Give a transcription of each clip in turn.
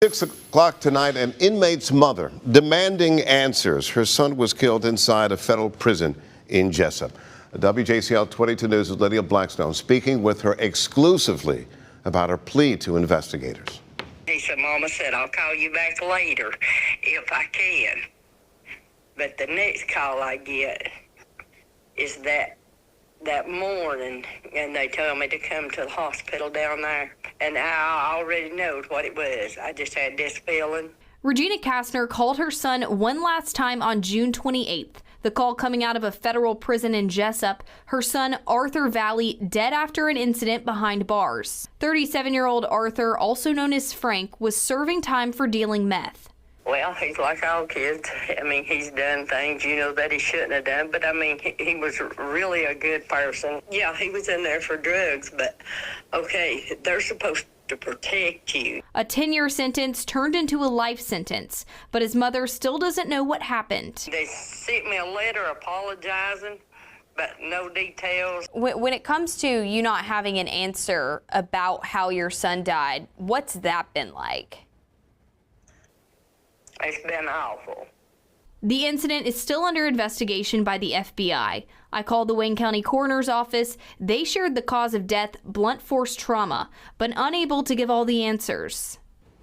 6 o'clock tonight, an inmate's mother demanding answers. Her son was killed inside a federal prison in Jessup. WJCL 22 News' Lydia Blackstone speaking with her exclusively about her plea to investigators. He said, Mama said, I'll call you back later if I can. But the next call I get is that morning, and they told me to come to the hospital down there, and I already know what it was. I just had this feeling. Regina Kastner called her son one last time on June 28th. The call coming out of a federal prison in Jessup. Her son, Arthur Valley, dead after an incident behind bars. 37-year-old Arthur, also known as Frank, was serving time for dealing meth. Well, he's like all kids. I mean, he's done things, that he shouldn't have done. But, I mean, he was really a good person. Yeah, he was in there for drugs, but, okay, they're supposed to protect you. A 10-year sentence turned into a life sentence, but his mother still doesn't know what happened. They sent me a letter apologizing, but no details. When it comes to you not having an answer about how your son died, what's that been like? It's been awful. The incident is still under investigation by the FBI. I called the Wayne County Coroner's Office. They shared the cause of death, blunt force trauma, but unable to give all the answers.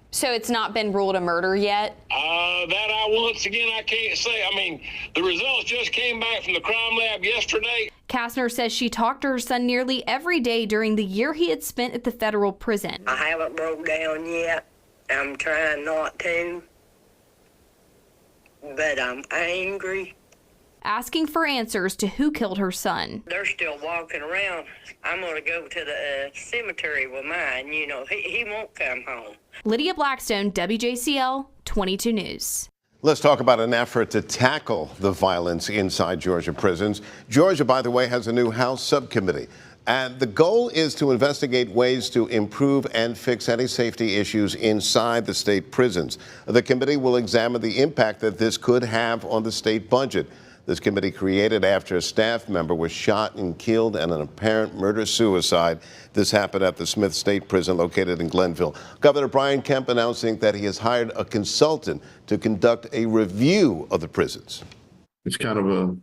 So it's not been ruled a murder yet? Once again, I can't say. I mean, the results just came back from the crime lab yesterday. Kastner says she talked to her son nearly every day during the year he had spent at the federal prison. I haven't broke down yet. I'm trying not to. But I'm angry. Asking for answers to who killed her son. They're still walking around. I'm going to go to the cemetery with mine. He won't come home. Lydia Blackstone, WJCL 22 News. Let's talk about an effort to tackle the violence inside Georgia prisons. Georgia, by the way, has a new House subcommittee. And the goal is to investigate ways to improve and fix any safety issues inside the state prisons. The committee will examine the impact that this could have on the state budget. This committee created after a staff member was shot and killed in an apparent murder-suicide. This happened at the Smith State Prison located in Glenville. Governor Brian Kemp announcing that he has hired a consultant to conduct a review of the prisons. It's kind of a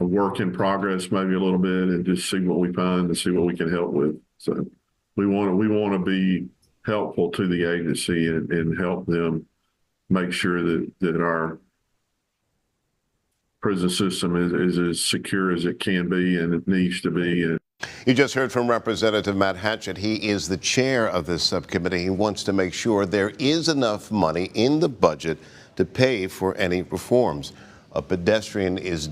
work in progress, maybe a little bit, and just see what we find and see what we can help with. So we want to be helpful to the agency and help them make sure that our prison system is as secure as it can be and it needs to be. You just heard from Representative Matt Hatchett. He is the chair of this subcommittee. He wants to make sure there is enough money in the budget to pay for any reforms. A pedestrian is